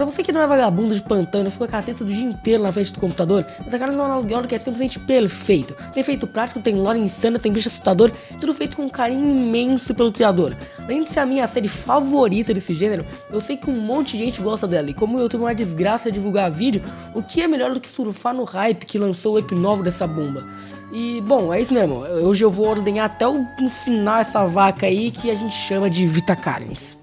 Pra você que não é vagabundo de pantano e fica caceta do dia inteiro na frente do computador, essa cara é um aluguel que é simplesmente perfeito. Tem efeito prático, tem lore insana, tem bicho assustador, tudo feito com um carinho imenso pelo criador. Além de ser a minha série favorita desse gênero, eu sei que um monte de gente gosta dela, e como o YouTube é uma desgraça divulgar vídeo, o que é melhor do que surfar no hype que lançou o EP novo dessa bomba? E, bom, é isso mesmo, hoje eu vou ordenhar até no final essa vaca aí que a gente chama de Vita Carnes.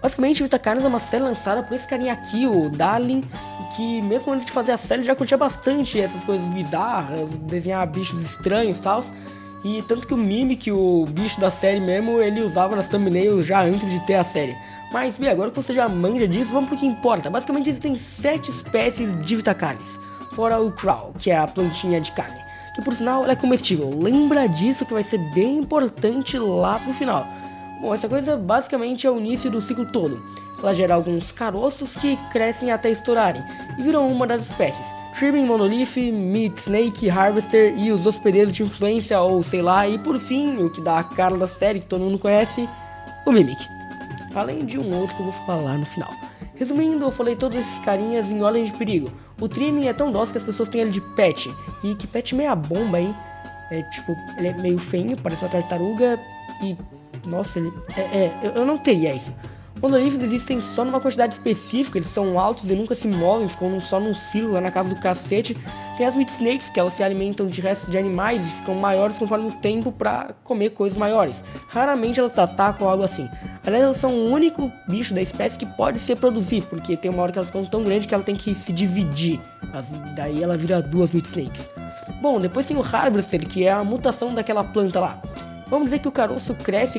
Basicamente, Vita Carnes é uma série lançada por esse carinha aqui, o Darling, que mesmo antes de fazer a série já curtia bastante essas coisas bizarras, desenhar bichos estranhos e tal. E tanto que o Mimic, o bicho da série mesmo, ele usava nas thumbnails já antes de ter a série. Mas, bem, agora que você já manja disso, vamos pro que importa. Basicamente existem 7 espécies de Vita Carnes, fora o Crow, que é a plantinha de carne, que por sinal ela é comestível. Lembra disso que vai ser bem importante lá pro final. Bom, essa coisa basicamente é o início do ciclo todo. Ela gera alguns caroços que crescem até estourarem e viram uma das espécies. Trimming, Monolith, Meat Snake, Harvester e os hospedeiros de influência ou sei lá. E por fim, o que dá a cara da série que todo mundo conhece, o Mimic. Além de um outro que eu vou falar no final. Resumindo, eu falei todos esses carinhas em ordem de perigo. O Trimming é tão dócil que as pessoas têm ele de pet. E que pet meia bomba, hein? É tipo, ele é meio feinho, parece uma tartaruga e... nossa, eu não teria isso. Monoliths existem só numa quantidade específica, eles são altos e nunca se movem, ficam só num silo lá na casa do cacete. Tem as Meat Snakes, que elas se alimentam de restos de animais e ficam maiores conforme o tempo pra comer coisas maiores. Raramente elas atacam ou algo assim. Aliás, elas são o único bicho da espécie que pode se reproduzir, porque tem uma hora que elas ficam tão grandes que ela tem que se dividir. Daí ela vira 2 Meat Snakes. Bom, depois tem o Harvester, que é a mutação daquela planta lá. Vamos dizer que o caroço cresce,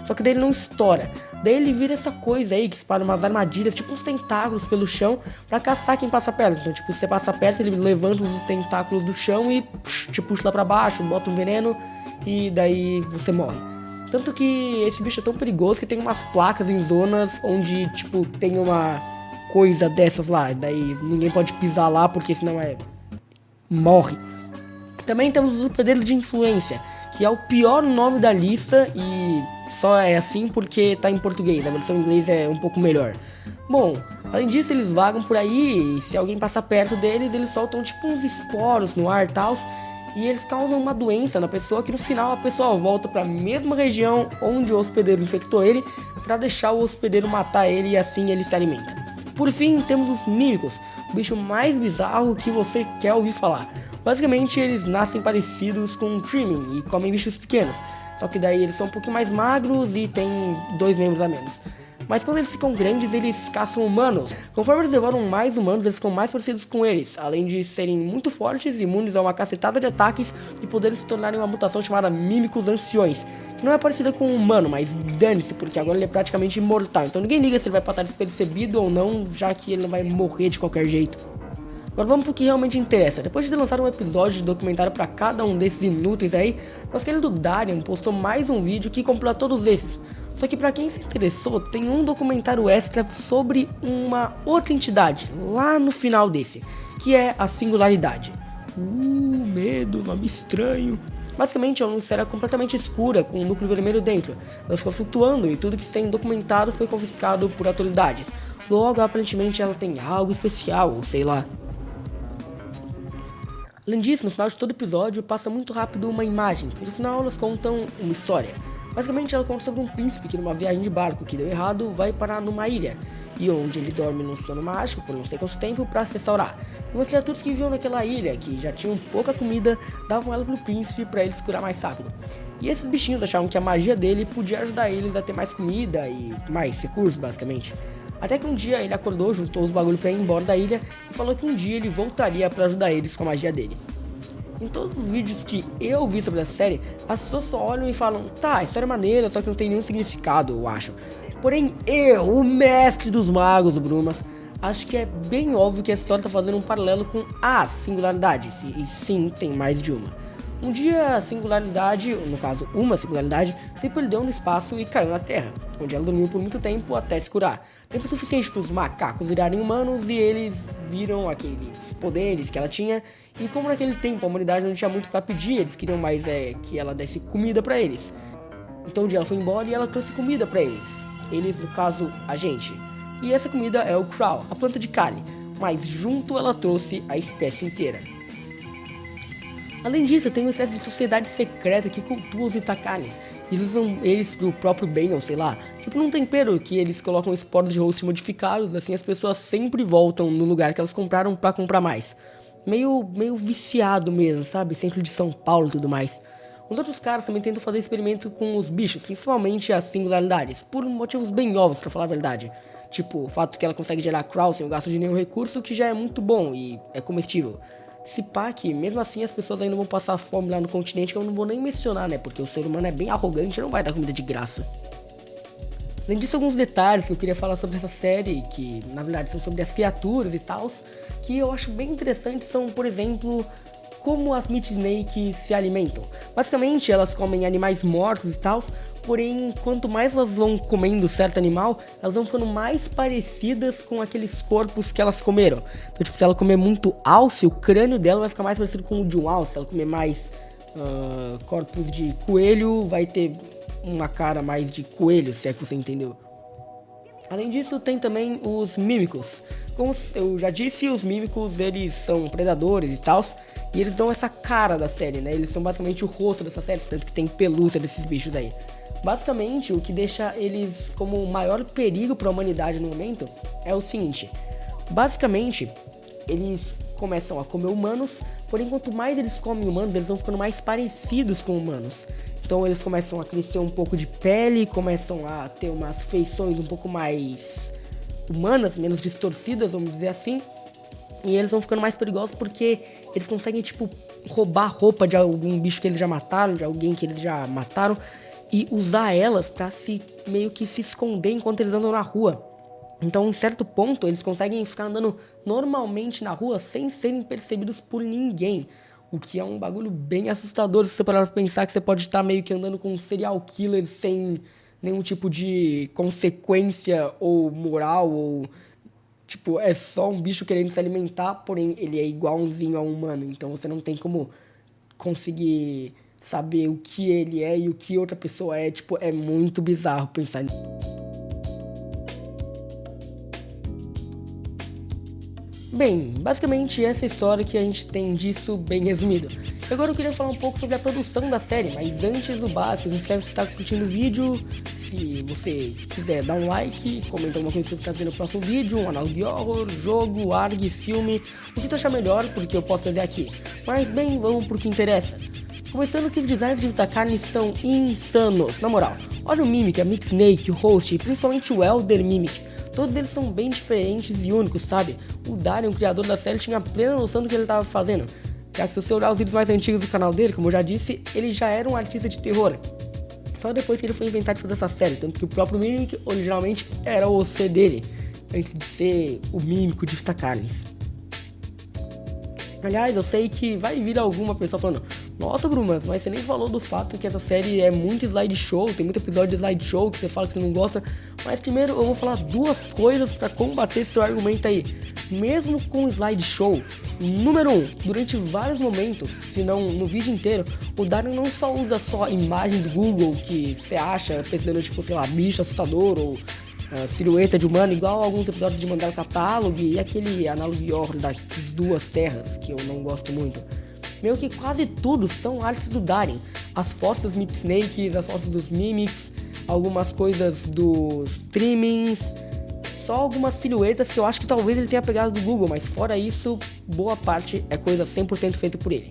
só que daí ele não estoura. Daí ele vira essa coisa aí que espalha umas armadilhas, tipo uns tentáculos pelo chão, pra caçar quem passa perto. Então, tipo, você passa perto, ele levanta os tentáculos do chão e te puxa lá pra baixo, bota um veneno e daí você morre. Tanto que esse bicho é tão perigoso que tem umas placas em zonas onde, tipo, tem uma coisa dessas lá. Daí ninguém pode pisar lá porque senão morre. Também temos os hospedeiros de influência, que é o pior nome da lista e só é assim porque tá em português, a versão em inglês é um pouco melhor. Bom, além disso eles vagam por aí e se alguém passar perto deles, eles soltam tipo uns esporos no ar e tal, e eles causam uma doença na pessoa que no final a pessoa volta para a mesma região onde o hospedeiro infectou ele para deixar o hospedeiro matar ele e assim ele se alimenta. Por fim, temos os mímicos, o bicho mais bizarro que você quer ouvir falar. Basicamente, eles nascem parecidos com Trimming e comem bichos pequenos, só que daí eles são um pouquinho mais magros e têm 2 membros a menos. Mas quando eles ficam grandes, eles caçam humanos. Conforme eles devoram mais humanos, eles ficam mais parecidos com eles, além de serem muito fortes, imunes a uma cacetada de ataques e poderem se tornarem uma mutação chamada Mímicos Anciões, que não é parecida com um humano, mas dane-se, porque agora ele é praticamente imortal, então ninguém liga se ele vai passar despercebido ou não, já que ele não vai morrer de qualquer jeito. Agora vamos pro que realmente interessa. Depois de ter lançado um episódio de documentário para cada um desses inúteis aí, nosso querido Darian postou mais um vídeo que completa todos esses. Só que para quem se interessou, tem um documentário extra sobre uma outra entidade, lá no final desse, que é a Singularidade. Medo, nome estranho. Basicamente é uma esfera completamente escura, com um núcleo vermelho dentro. Ela ficou flutuando e tudo que se tem documentado foi confiscado por autoridades. Logo, aparentemente ela tem algo especial, ou sei lá. Além disso, no final de todo episódio passa muito rápido uma imagem, e no final elas contam uma história. Basicamente ela conta sobre um príncipe que numa viagem de barco que deu errado vai parar numa ilha, e onde ele dorme num sono mágico por não sei quanto tempo para se restaurar. E umas criaturas que viviam naquela ilha, que já tinham pouca comida, davam ela pro príncipe para ele se curar mais rápido. E esses bichinhos achavam que a magia dele podia ajudar eles a ter mais comida e mais recursos, basicamente. Até que um dia ele acordou, juntou os bagulho pra ir embora da ilha e falou que um dia ele voltaria pra ajudar eles com a magia dele. Em todos os vídeos que eu vi sobre a série, as pessoas só olham e falam, tá, a história é maneira, só que não tem nenhum significado, eu acho. Porém eu, o mestre dos magos, o Brumas, acho que é bem óbvio que a história tá fazendo um paralelo com as singularidades, e sim, tem mais de uma. Um dia a singularidade, no caso uma singularidade, se perdeu no espaço e caiu na Terra, onde ela dormiu por muito tempo até se curar. Tempo suficiente para os macacos virarem humanos e eles viram aqueles poderes que ela tinha. E como naquele tempo a humanidade não tinha muito para pedir, eles queriam mais que ela desse comida para eles. Então um dia ela foi embora e ela trouxe comida pra eles. Eles, no caso, a gente. E essa comida é o Crow, a planta de Kali, mas junto ela trouxe a espécie inteira. Além disso, tem uma espécie de sociedade secreta que cultua os Itakanis. Eles usam eles pro próprio bem, ou sei lá, tipo num tempero que eles colocam esporos de host modificados, assim as pessoas sempre voltam no lugar que elas compraram pra comprar mais. Meio viciado mesmo, sabe? Centro de São Paulo e tudo mais. Os outros caras também tentam fazer experimento com os bichos, principalmente as singularidades, por motivos bem óbvios, pra falar a verdade. Tipo, o fato que ela consegue gerar Crow sem o gasto de nenhum recurso, que já é muito bom e é comestível. Se pá que, mesmo assim, as pessoas ainda vão passar fome lá no continente, que eu não vou nem mencionar, né? Porque o ser humano é bem arrogante e não vai dar comida de graça. Além disso, alguns detalhes que eu queria falar sobre essa série, que na verdade são sobre as criaturas e tals, que eu acho bem interessantes, são, por exemplo, como as Meat Snake se alimentam. Basicamente, elas comem animais mortos e tals, porém, quanto mais elas vão comendo certo animal, elas vão ficando mais parecidas com aqueles corpos que elas comeram. Então, tipo, se ela comer muito alce, o crânio dela vai ficar mais parecido com o de um alce. Se ela comer mais corpos de coelho, vai ter uma cara mais de coelho, se é que você entendeu. Além disso, tem também os mímicos. Como eu já disse, os mímicos, eles são predadores e tal, e eles dão essa cara da série, né? Eles são basicamente o rosto dessa série, tanto que tem pelúcia desses bichos aí. Basicamente, o que deixa eles como o maior perigo para a humanidade no momento é o seguinte. Basicamente, eles começam a comer humanos, porém quanto mais eles comem humanos, eles vão ficando mais parecidos com humanos. Então eles começam a crescer um pouco de pele, começam a ter umas feições um pouco mais humanas, menos distorcidas, vamos dizer assim. E eles vão ficando mais perigosos porque eles conseguem, tipo, roubar roupa de algum bicho que eles já mataram, de alguém que eles já mataram, e usar elas pra meio que se esconder enquanto eles andam na rua. Então, em certo ponto, eles conseguem ficar andando normalmente na rua sem serem percebidos por ninguém. O que é um bagulho bem assustador se você parar pra pensar que você pode estar meio que andando com um serial killer sem nenhum tipo de consequência ou moral, ou tipo, é só um bicho querendo se alimentar, porém ele é igualzinho a um humano. Então você não tem como conseguir saber o que ele é e o que outra pessoa é. Tipo, é muito bizarro pensar nisso. Bem, basicamente essa é a história que a gente tem disso bem resumido. Agora eu queria falar um pouco sobre a produção da série, mas antes do básico, não esquece de estar curtindo o vídeo. Se você quiser dar um like, comenta alguma coisa que eu vou trazer no próximo vídeo, um análise de horror, jogo, ARG, filme, o que tu achar melhor, porque eu posso fazer aqui. Mas bem, vamos pro que interessa. Começando que os designs de Itacarne são insanos, na moral. Olha o Mimic, a Meat Snake, o Host e principalmente o Elder Mimic. Todos eles são bem diferentes e únicos, sabe? O Darian, o criador da série, tinha plena noção do que ele estava fazendo. Já que se você olhar os vídeos mais antigos do canal dele, como eu já disse, ele já era um artista de terror. Só depois que ele foi inventar de fazer essa série, tanto que o próprio Mimic originalmente era o OC dele, antes de ser o Mímico de Itacarnes. Aliás, eu sei que vai vir alguma pessoa falando: nossa, Bruno, mas você nem falou do fato que essa série é muito slideshow, tem muito episódio de slideshow que você fala que você não gosta. Mas primeiro eu vou falar duas coisas pra combater esse seu argumento aí. Mesmo com slideshow, número 1, durante vários momentos, se não no vídeo inteiro, o Darian não só usa só imagem do Google que você acha pensando tipo, sei lá, bicho assustador ou silhueta de humano, igual alguns episódios de Mandela Catálogo e aquele análogo horror das duas terras, que eu não gosto muito. Meio que quase tudo são artes do Darian. As fotos das Meat Snakes, as fotos dos Mimics, algumas coisas dos Trimmings, só algumas silhuetas que eu acho que talvez ele tenha pegado do Google, mas fora isso, boa parte é coisa 100% feita por ele.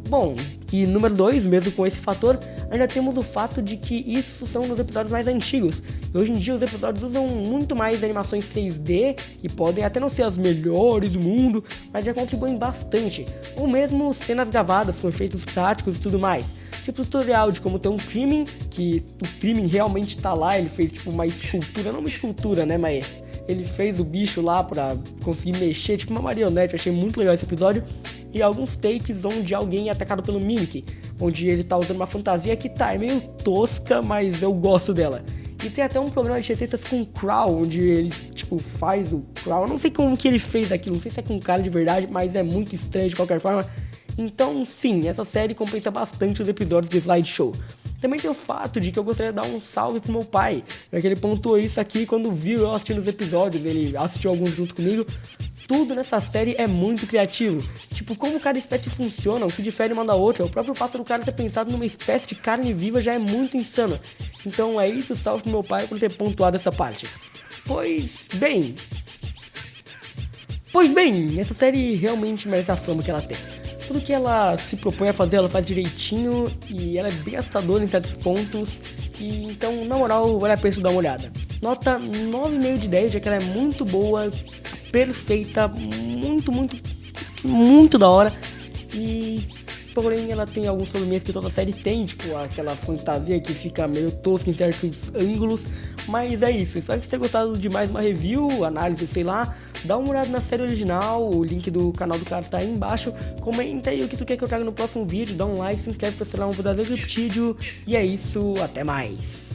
Bom, e número 2, mesmo com esse fator, ainda temos o fato de que isso são dos episódios mais antigos. E hoje em dia os episódios usam muito mais animações 3D, que podem até não ser as melhores do mundo, mas já contribuem bastante. Ou mesmo cenas gravadas com efeitos práticos e tudo mais. Tipo tutorial de como ter um trimming, que o trimming realmente tá lá, ele fez tipo uma escultura, não uma escultura, né, mas ele fez o bicho lá pra conseguir mexer, tipo uma marionete. Eu achei muito legal esse episódio. E alguns takes onde alguém é atacado pelo Mimic, onde ele tá usando uma fantasia que é meio tosca, mas eu gosto dela. E tem até um programa de receitas com Crow, onde ele, tipo, faz o Crow. Eu não sei como que ele fez aquilo, não sei se é com cara de verdade, mas é muito estranho de qualquer forma. Então, sim, essa série compensa bastante os episódios de slideshow. Também tem o fato de que eu gostaria de dar um salve pro meu pai, já que ele pontuou isso aqui quando viu eu assistindo os episódios, ele assistiu alguns junto comigo. Tudo nessa série é muito criativo. Tipo, como cada espécie funciona, o que difere uma da outra. O próprio fato do cara ter pensado numa espécie de carne viva já é muito insano. Então é isso, salve pro meu pai por ter pontuado essa parte. Pois bem, essa série realmente merece a fama que ela tem. Tudo que ela se propõe a fazer, ela faz direitinho e ela é bem assustadora em certos pontos. E então, na moral, vale a pena dar uma olhada. Nota 9,5 de 10, já que ela é muito boa, perfeita, muito da hora. E porém ela tem alguns problemas que toda série tem, tipo aquela fantasia que fica meio tosca em certos ângulos. Mas é isso, espero que você tenha gostado de mais uma review, análise, sei lá. Dá uma olhada na série original, o link do canal do cara tá aí embaixo. Comenta aí o que tu quer que eu traga no próximo vídeo, dá um like, se inscreve pra ser lá um verdadeiro vídeo. E é isso, até mais.